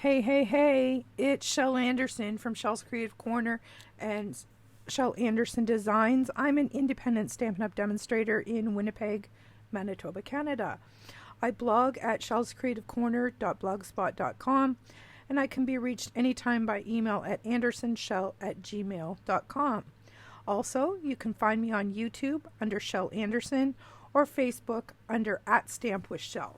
Hey, hey, hey, it's Shel Anderson from Shel's Creative Corner and Shel Anderson Designs. I'm an independent Stampin' Up! Demonstrator in Winnipeg, Manitoba, Canada. I blog at shelscreativecorner.blogspot.com and I can be reached anytime by email at andersonshel@gmail.com. Also, you can find me on YouTube under Shel Anderson or Facebook under @StampWithShel.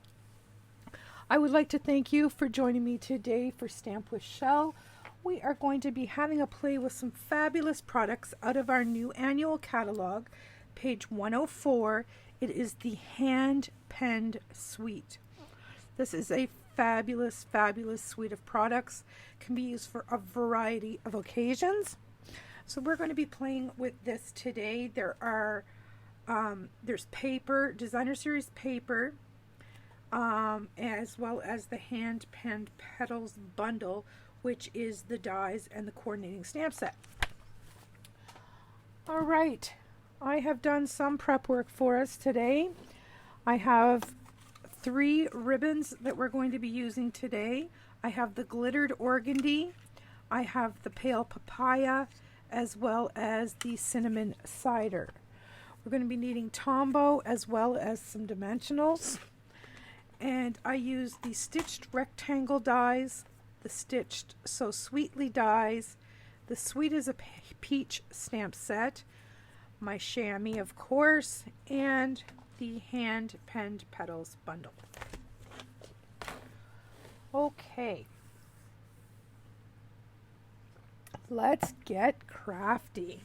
I would like to thank you for joining me today for Stamp with Shel. We are going to be having a play with some fabulous products out of our new annual catalog, page 104. It is the hand-penned suite. This is a fabulous, fabulous suite of products. Can be used for a variety of occasions. So we're going to be playing with this today. There's paper, designer series paper, as well as the hand-penned petals bundle, which is the dies and the coordinating stamp set. All right, I have done some prep work for us today. I have 3 ribbons that we're going to be using today. I have the glittered organdy, I have the pale papaya, as well as the cinnamon cider. We're going to be needing Tombow as well as some dimensionals. And I use the stitched rectangle dies, the stitched So Sweetly dies, the Sweet as a Peach stamp set, my chamois of course, and the hand-penned petals bundle. Okay, let's get crafty.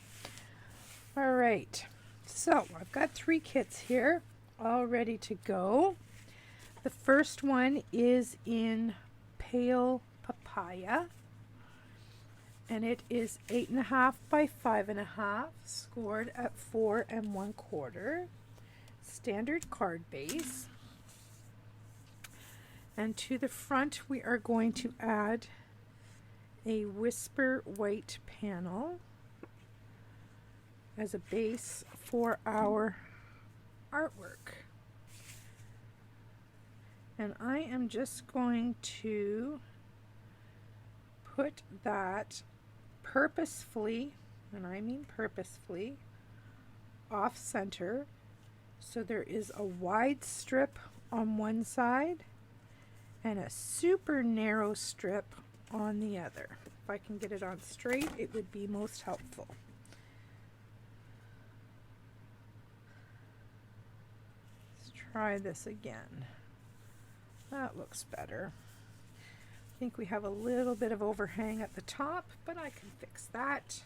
All right, so I've got 3 kits here all ready to go. The first one is in pale papaya, and it is 8.5 by 5.5, scored at 4 1/4, standard card base. And to the front we are going to add a whisper white panel as a base for our artwork. And I am just going to put that purposefully, and I mean purposefully, off center, so there is a wide strip on one side and a super narrow strip on the other. If I can get it on straight, it would be most helpful. Let's try this again. That looks better. I think we have a little bit of overhang at the top, but I can fix that.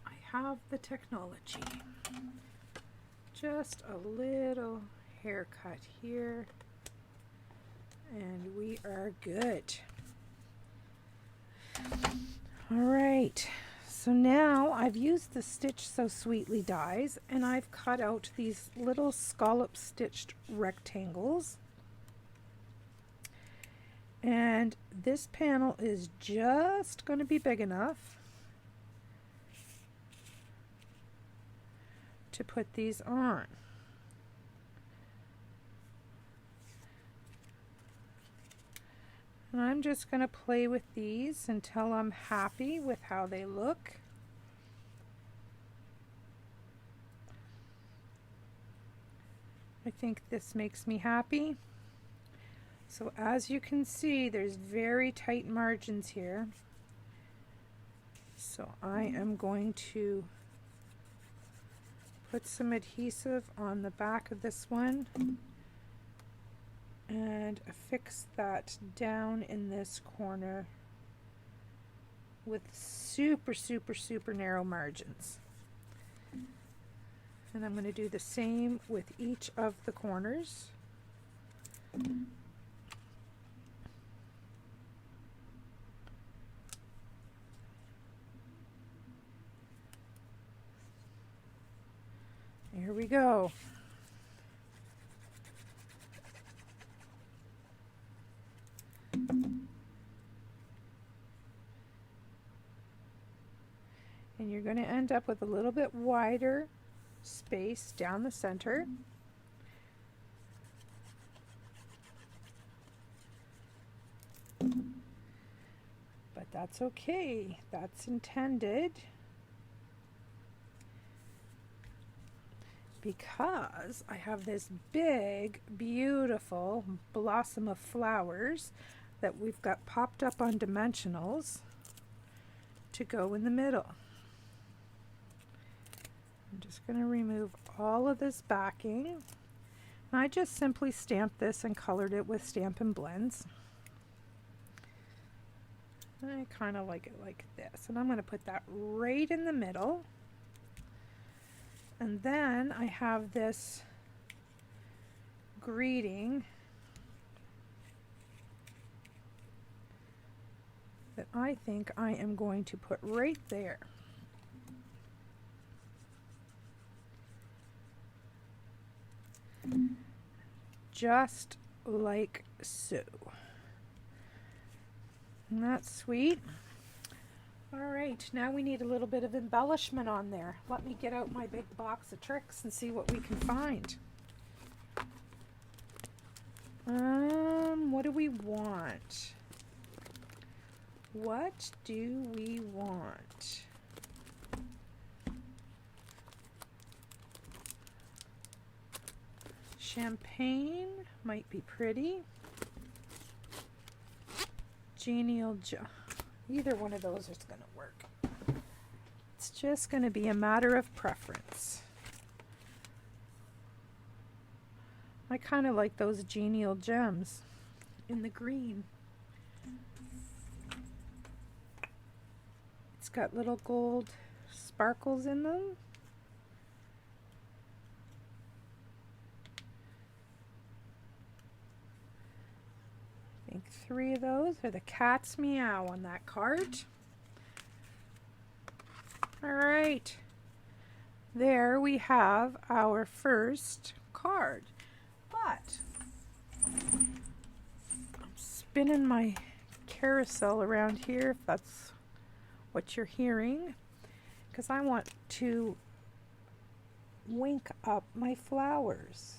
I have the technology. Just a little haircut here, and we are good. All right, so now I've used the Stitch So Sweetly dies, and I've cut out these little scallop stitched rectangles. And this panel is just going to be big enough to put these on. And I'm just going to play with these until I'm happy with how they look. I think this makes me happy. So as you can see, there's very tight margins here. So I am going to put some adhesive on the back of this one and affix that down in this corner with super, super, super narrow margins. And I'm going to do the same with each of the corners. Here we go. And you're going to end up with a little bit wider space down the center. that's okay. That's intended because I have this big, beautiful blossom of flowers that we've got popped up on dimensionals to go in the middle. I'm just going to remove all of this backing. And I just simply stamped this and colored it with Stampin' Blends. I kind of like it like this. And I'm going to put that right in the middle. And then I have this greeting that I think I am going to put right there. Just like so. Isn't that sweet? All right, now we need a little bit of embellishment on there. Let me get out my big box of tricks and see what we can find. What do we want? What do we want? Champagne might be pretty. Genial, either one of those is going to work. It's just going to be a matter of preference. I kind of like those genial gems in the green. It's got little gold sparkles in them. I think 3 of those are the cat's meow on that card. All right, there we have our first card. But I'm spinning my carousel around here, if that's what you're hearing, because I want to wink up my flowers.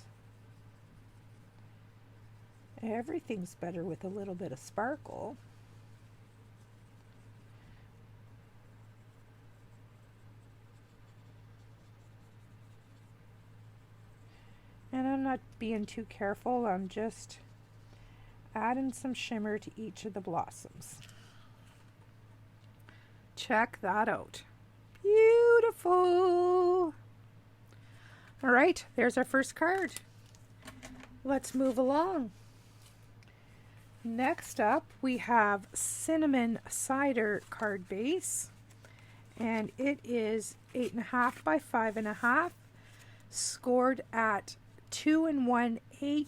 Everything's better with a little bit of sparkle. And I'm not being too careful, I'm just adding some shimmer to each of the blossoms. Check that out. Beautiful! All right, there's our first card. Let's move along. Next up, we have Cinnamon Cider card base, and it is 8.5 by 5.5, scored at 2 1/8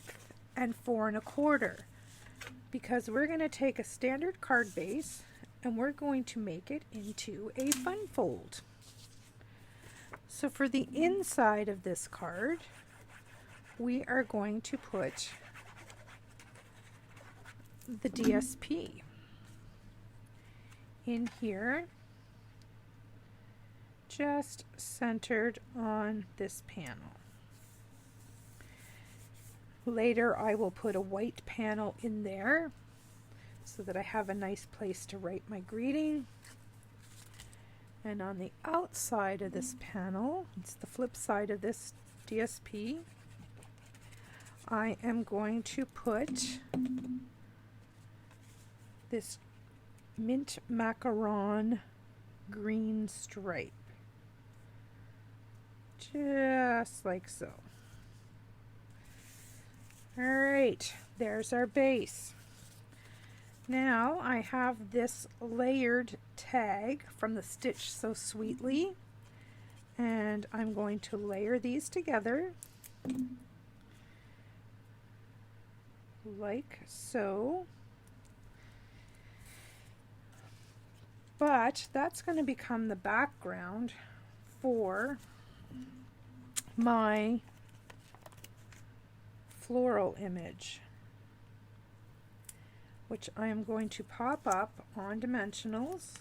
and 4 1/4, because we're going to take a standard card base and we're going to make it into a fun fold. So for the inside of this card, we are going to put the DSP in here, just centered on this panel. Later I will put a white panel in there so that I have a nice place to write my greeting. And on the outside of this panel, it's the flip side of this DSP, I am going to put this mint macaron green stripe, just like so. All right, there's our base. Now I have this layered tag from the Stitch So Sweetly, and I'm going to layer these together like so. But that's going to become the background for my floral image, which I am going to pop up on dimensionals.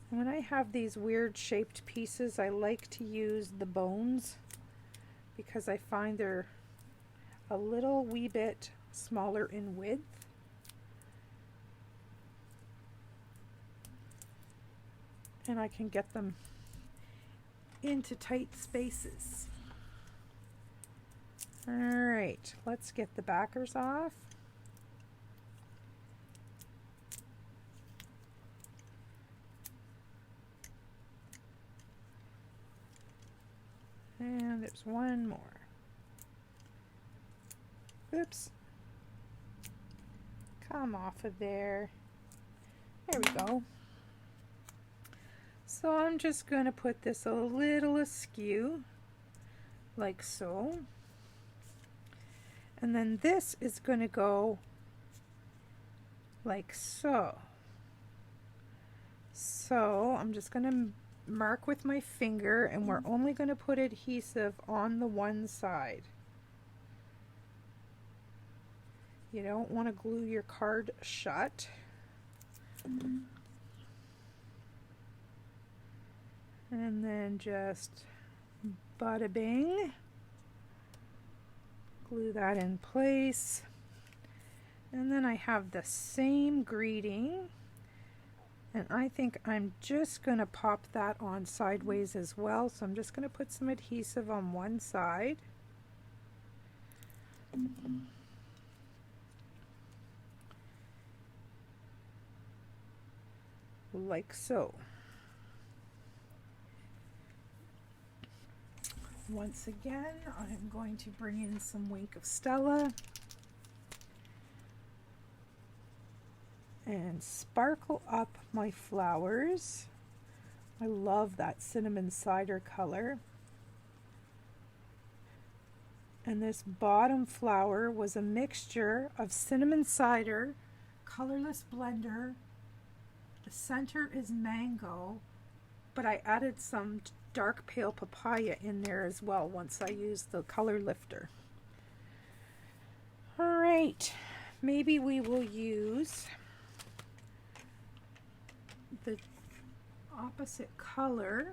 When I have these weird shaped pieces, I like to use the bones because I find they're a little wee bit smaller in width. And I can get them into tight spaces. All right, let's get the backers off. And there's one more. Oops. Come off of there. There we go. So I'm just going to put this a little askew, like so. And then this is going to go like so. So I'm just going to mark with my finger, and we're only going to put adhesive on the one side. You don't want to glue your card shut. And then just bada bing, glue that in place. And then I have the same greeting, and I think I'm just going to pop that on sideways as well. So I'm just going to put some adhesive on one side. Like so. Once again, I'm going to bring in some Wink of Stella and sparkle up my flowers. I love that cinnamon cider color. And this bottom flower was a mixture of cinnamon cider, colorless blender. The center is mango, but I added some dark pale papaya in there as well once I used the color lifter. All right, maybe we will use the opposite color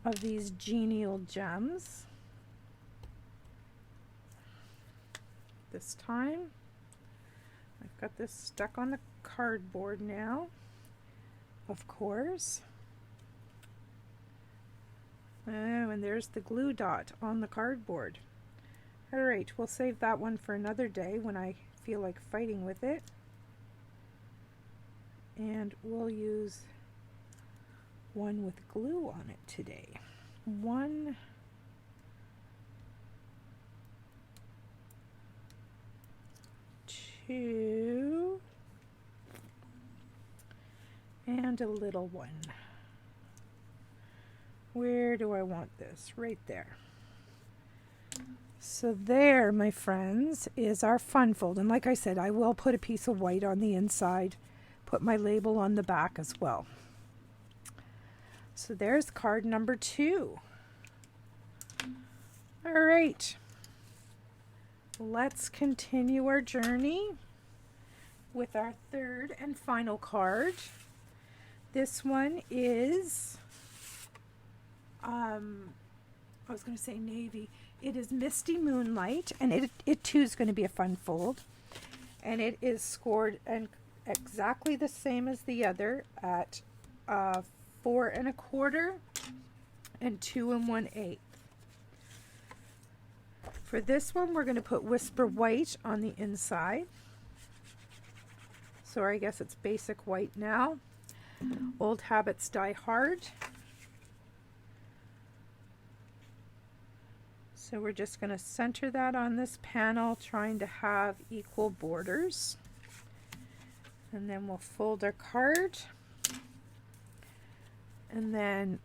of these genial gems this time. I've got this stuck on the cardboard now, of course. Oh, and there's the glue dot on the cardboard. All right, we'll save that one for another day when I feel like fighting with it. And we'll use one with glue on it today. One, two, and a little one. Where do I want this? Right there. So there, my friends, is our fun fold. And like I said, I will put a piece of white on the inside, put my label on the back as well. So there's card number 2. All right. Let's continue our journey with our third and final card. This one is I was going to say navy. It is Misty Moonlight, and it too is going to be a fun fold. And it is scored and exactly the same as the other at 4 1/4 and 2 1/8. For this one, we're going to put Whisper White on the inside. So I guess it's basic white now. Old habits die hard. So we're just going to center that on this panel, trying to have equal borders. And then we'll fold our card. And then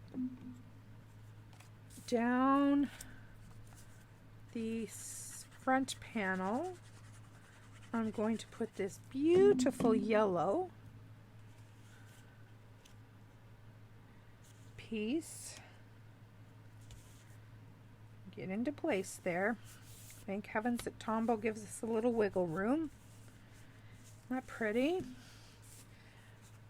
down the front panel, I'm going to put this beautiful yellow piece. Get into place there. Thank heavens that Tombow gives us a little wiggle room. Isn't that pretty?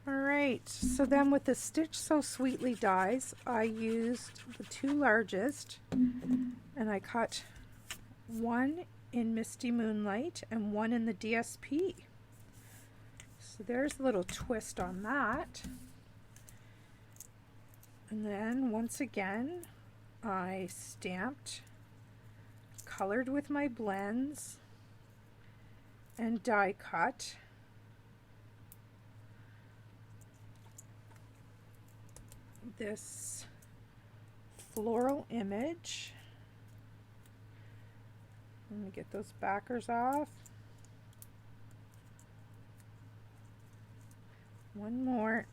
Alright, so then with the Stitch So Sweetly dies, I used the two largest and I cut one in Misty Moonlight and one in the DSP. So there's a little twist on that. And then once again, I stamped, colored with my blends, and die cut. This floral image. Let me get those backers off. One more.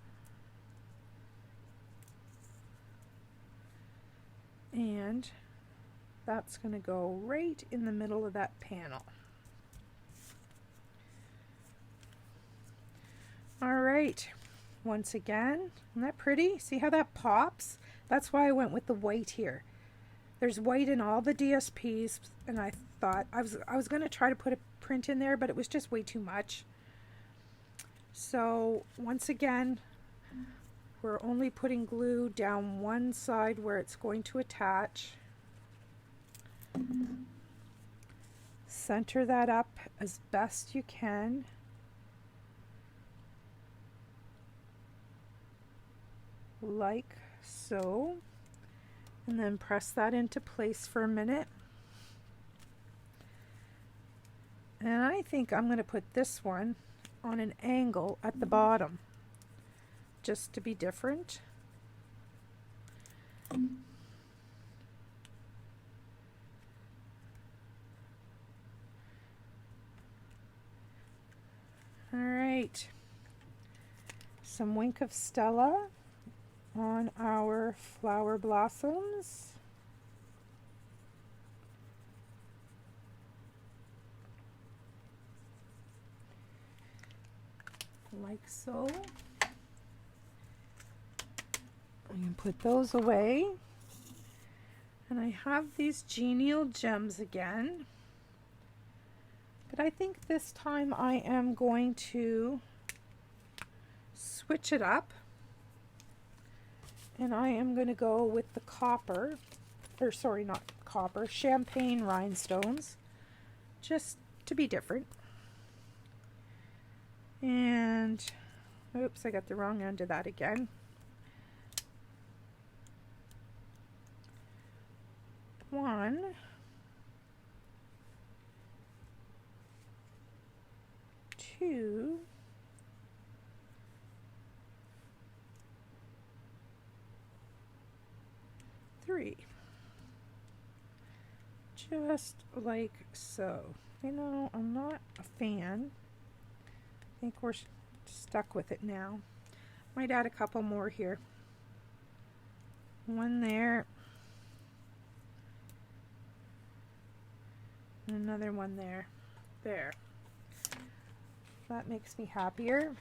And that's going to go right in the middle of that panel. All right. Once again, isn't that pretty? See how that pops? That's why I went with the white here. There's white in all the DSPs, and I thought I was going to try to put a print in there, but it was just way too much. So once again, we're only putting glue down one side where it's going to attach. Center that up as best you can. Like so, and then press that into place for a minute. And I think I'm going to put this one on an angle at the bottom just to be different. All right, some Wink of Stella on our flower blossoms. Like so. I can put those away. And I have these Genial Gems again. But I think this time I am going to switch it up. And I am going to go with the copper, or sorry, not copper, champagne rhinestones, just to be different. And, oops, I got the wrong end of that again. One, two, three. Just like so. You know, I'm not a fan. I think we're stuck with it now. Might add a couple more here. One there. And another one there. There. That makes me happier.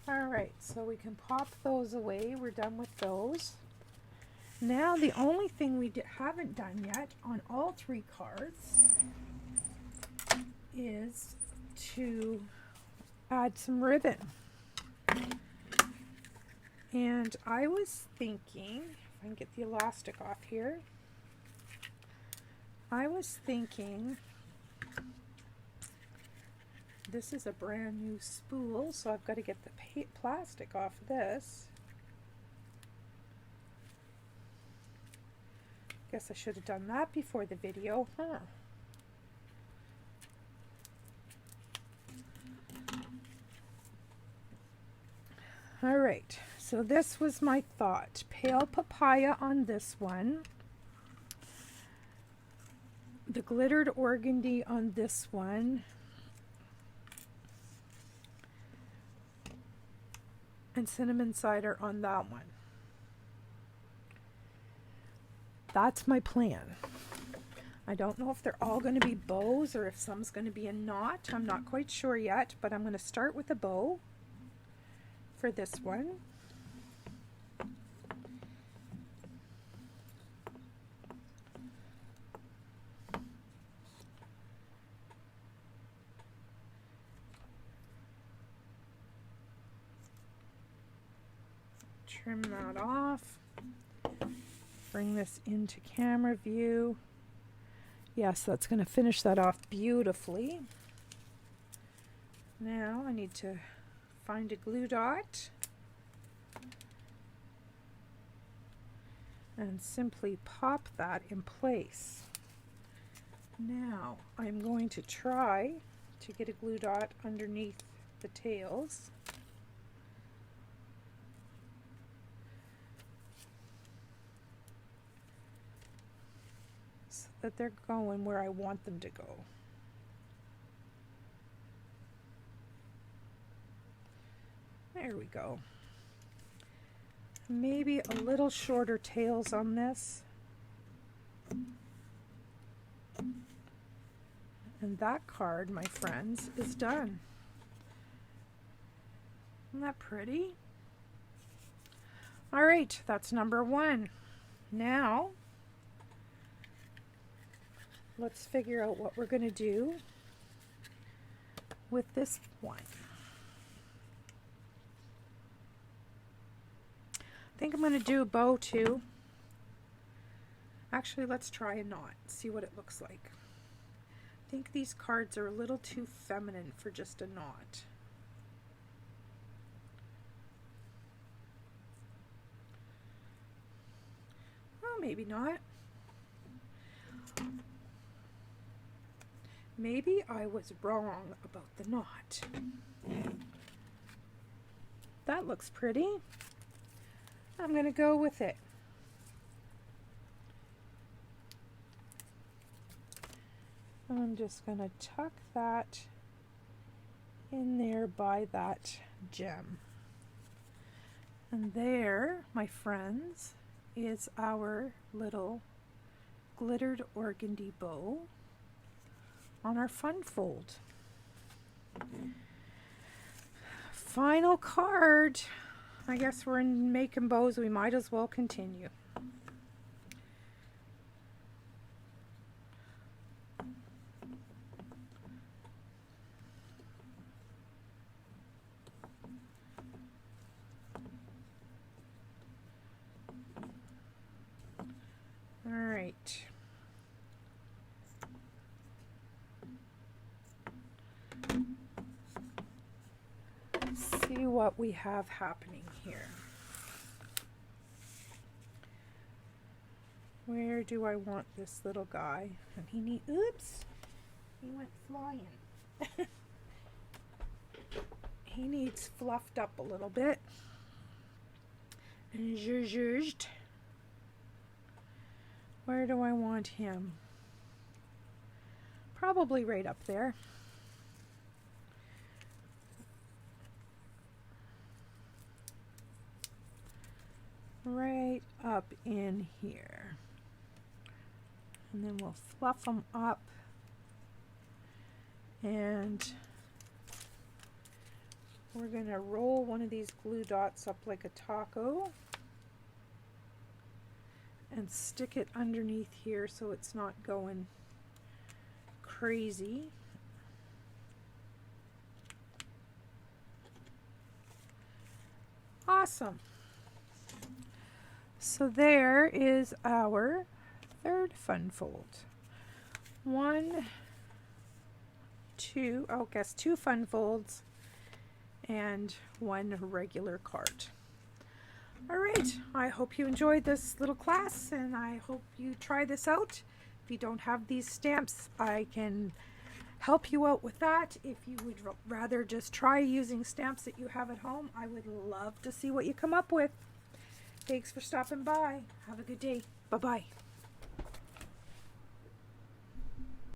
Alright, so we can pop those away. We're done with those. Now the only thing we haven't done yet on all three cards is to add some ribbon. And I was thinking, if I can get the elastic off here, I was thinking, this is a brand new spool, so I've got to get the plastic off of this. Guess I should have done that before the video, huh? All right, so this was my thought. Pale Papaya on this one. The glittered organdy on this one. And cinnamon cider on that one. That's my plan. I don't know if they're all going to be bows or if some's going to be a knot. I'm not quite sure yet, but I'm going to start with a bow for this one. Trim that off. Bring this into camera view. Yes, that's going to finish that off beautifully. Now I need to find a glue dot and simply pop that in place. Now I'm going to try to get a glue dot underneath the tails. So that they're going where I want them to go. There we go. Maybe a little shorter tails on this. And that card, my friends, is done. Isn't that pretty? All right, that's number 1. Now, let's figure out what we're going to do with this one. I think I'm going to do a bow too. Actually, let's try a knot, see what it looks like. I think these cards are a little too feminine for just a knot. Well, maybe not. Maybe I was wrong about the knot. That looks pretty. I'm going to go with it. I'm just going to tuck that in there by that gem. And there, my friends, is our little glittered organdy bow on our fun fold. Final card. I guess we're making bows, we might as well continue. All right. See what we have happening here. Where do I want this little guy? And he need, oops, he went flying. He needs fluffed up a little bit and zhuzhed. Where do I want him? Probably right up there. Right up in here. And then we'll fluff them up. And we're going to roll one of these glue dots up like a taco and stick it underneath here so it's not going crazy. Awesome. So there is our third fun fold. 1, 2, I guess 2 fun folds and 1 regular card. All right, I hope you enjoyed this little class and I hope you try this out. If you don't have these stamps, I can help you out with that. If you would rather just try using stamps that you have at home, I would love to see what you come up with. Thanks for stopping by. Have a good day. Bye-bye.